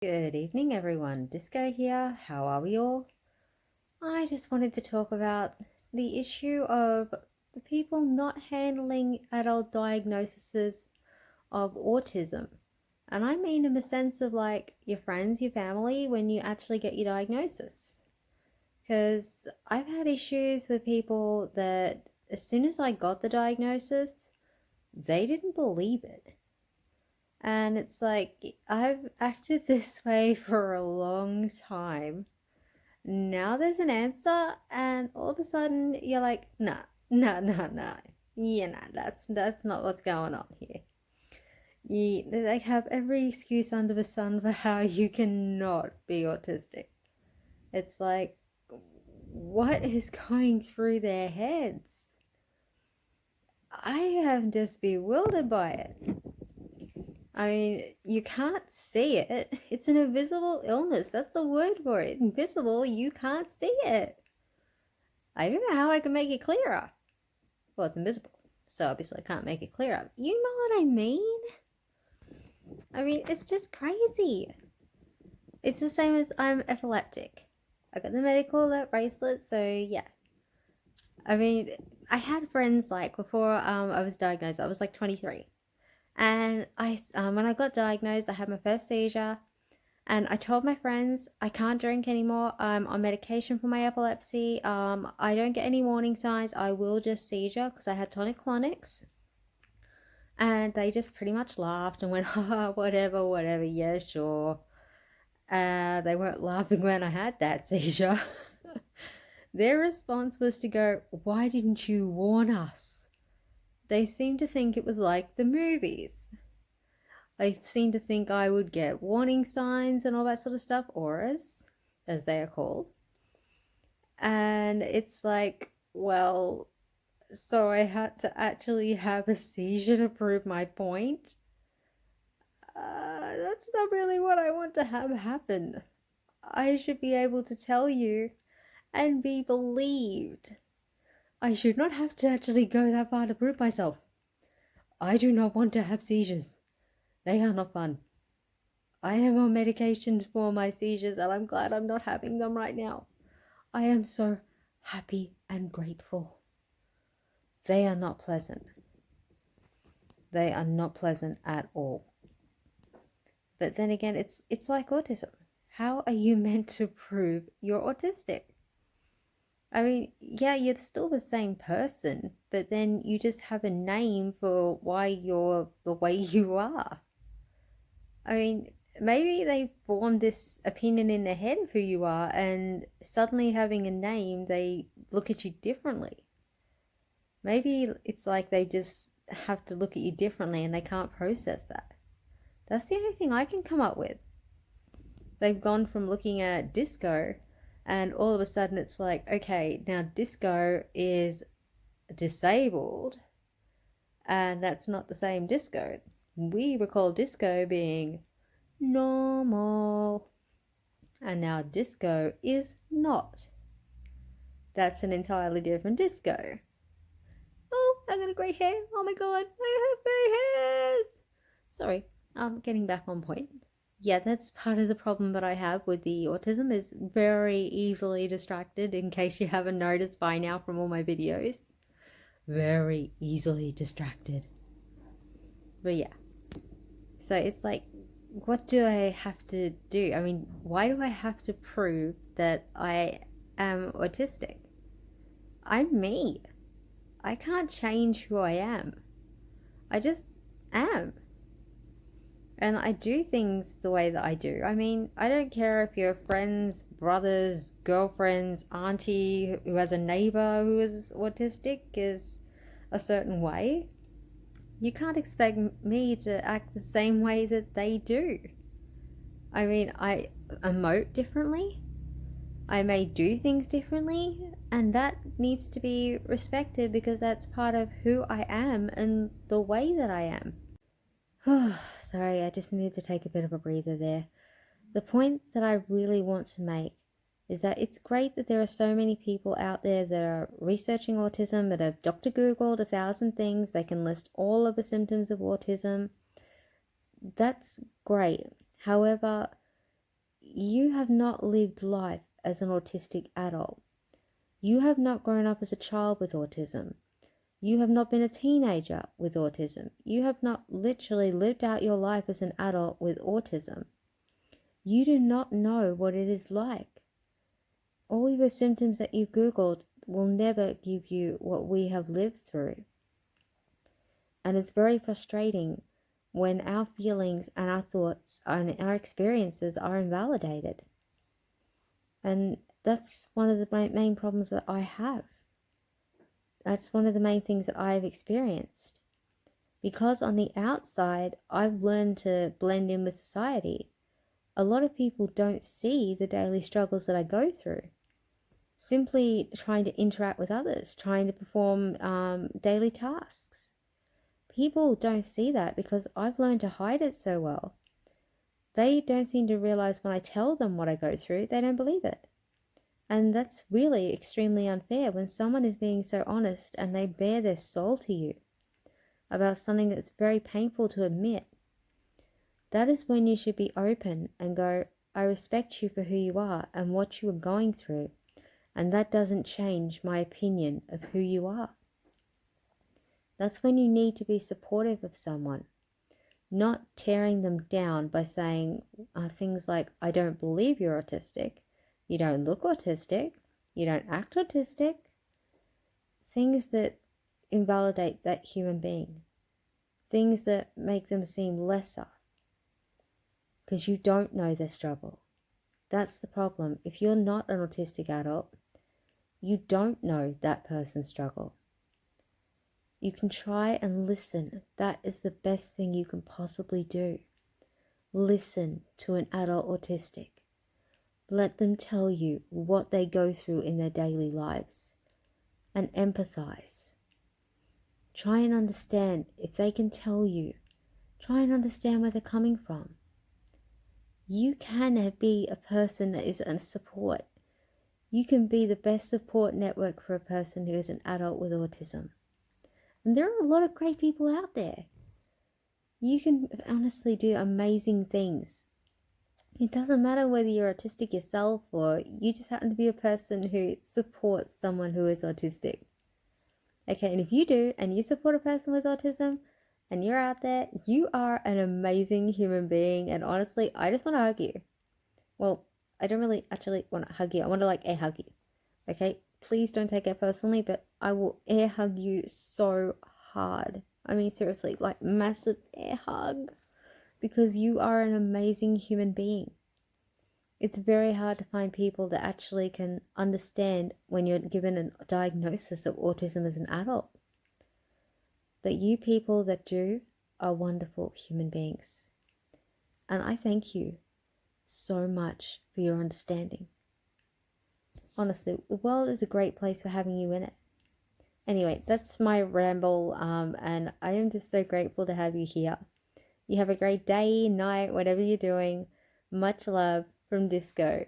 Good evening, everyone. Disco here. How are we all? I just wanted to talk about the issue of the people not handling adult diagnoses of autism. And I mean in the sense of like your friends, your family, when you actually get your diagnosis. Because I've had issues with people that as soon as I got the diagnosis, they didn't believe it. And it's like, I've acted this way for a long time. Now there's an answer, and all of a sudden you're like, nah, nah, nah, nah. Yeah, nah, that's not what's going on here. They have every excuse under the sun for how you cannot be autistic. It's like, what is going through their heads? I am just bewildered by it. I mean, you can't see it. It's an invisible illness. That's the word for it. Invisible, you can't see it. I don't know how I can make it clearer. Well, it's invisible, so obviously I can't make it clearer. You know what I mean? I mean, it's just crazy. It's the same as I'm epileptic. I got the medical alert bracelet, so yeah. I mean, I had friends like before I was diagnosed. I was like 23. And when I got diagnosed, I had my first seizure, and I told my friends I can't drink anymore. I'm on medication for my epilepsy. I don't get any warning signs. I will just seizure because I had tonic-clonics, and they just pretty much laughed and went, "Oh, whatever. Yeah, sure." They weren't laughing when I had that seizure. Their response was to go, "Why didn't you warn us?" They seemed to think it was like the movies. They seem to think I would get warning signs and all that sort of stuff, auras, as they are called. And it's like, well, so I had to actually have a seizure to prove my point? That's not really what I want to have happen. I should be able to tell you and be believed. I should not have to actually go that far to prove myself. I do not want to have seizures. They are not fun. I am on medication for my seizures, and I'm glad I'm not having them right now. I am so happy and grateful. They are not pleasant. They are not pleasant at all. But then again, it's like autism. How are you meant to prove you're autistic? I mean, yeah, you're still the same person, but then you just have a name for why you're the way you are. I mean, maybe they formed this opinion in their head of who you are, and suddenly having a name, they look at you differently. Maybe it's like they just have to look at you differently and they can't process that. That's the only thing I can come up with. They've gone from looking at disco, and all of a sudden it's like, okay, now disco is disabled, and that's not the same disco. We recall disco being normal, and now disco is not. That's an entirely different disco. Oh, I got a grey hair. Oh my god, I have grey hairs. Sorry, I'm getting back on point. Yeah, that's part of the problem that I have with the autism, is very easily distracted, in case you haven't noticed by now from all my videos. Very easily distracted. But yeah. So it's like, what do I have to do? I mean, why do I have to prove that I am autistic? I'm me. I can't change who I am. I just am. And I do things the way that I do. I mean, I don't care if your friends, brothers, girlfriends, auntie who has a neighbor who is autistic is a certain way. You can't expect me to act the same way that they do. I mean, I emote differently. I may do things differently, and that needs to be respected because that's part of who I am and the way that I am. Sorry, I just needed to take a bit of a breather there. The point that I really want to make is that it's great that there are so many people out there that are researching autism, that have Dr. Googled 1,000 things. They can list all of the symptoms of autism. That's great. However, you have not lived life as an autistic adult. You have not grown up as a child with autism. You have not been a teenager with autism. You have not literally lived out your life as an adult with autism. You do not know what it is like. All your symptoms that you've Googled will never give you what we have lived through. And it's very frustrating when our feelings and our thoughts and our experiences are invalidated. And that's one of the main problems that I have. That's one of the main things that I've experienced. Because on the outside, I've learned to blend in with society. A lot of people don't see the daily struggles that I go through. Simply trying to interact with others, trying to perform daily tasks. People don't see that because I've learned to hide it so well. They don't seem to realize when I tell them what I go through, they don't believe it. And that's really extremely unfair when someone is being so honest and they bare their soul to you about something that's very painful to admit. That is when you should be open and go, I respect you for who you are and what you are going through, and that doesn't change my opinion of who you are. That's when you need to be supportive of someone, not tearing them down by saying things like, I don't believe you're autistic, you don't look autistic, you don't act autistic. Things that invalidate that human being. Things that make them seem lesser. Because you don't know their struggle. That's the problem. If you're not an autistic adult, you don't know that person's struggle. You can try and listen. That is the best thing you can possibly do. Listen to an adult autistic. Let them tell you what they go through in their daily lives. And empathise. Try and understand if they can tell you. Try and understand where they're coming from. You can be a person that is a support. You can be the best support network for a person who is an adult with autism. And there are a lot of great people out there. You can honestly do amazing things. It doesn't matter whether you're autistic yourself or you just happen to be a person who supports someone who is autistic. Okay, and if you do, and you support a person with autism, and you're out there, you are an amazing human being, and honestly, I just want to hug you. Well, I don't really actually want to hug you. I want to air hug you. Okay, please don't take it personally, but I will air hug you so hard. I mean, seriously, massive air hug, because you are an amazing human being. It's very hard to find people that actually can understand when you're given a diagnosis of autism as an adult. But you people that do are wonderful human beings. And I thank you so much for your understanding. Honestly, the world is a great place for having you in it. Anyway, that's my ramble, and I am just so grateful to have you here. You have a great day, night, whatever you're doing. Much love from Disco.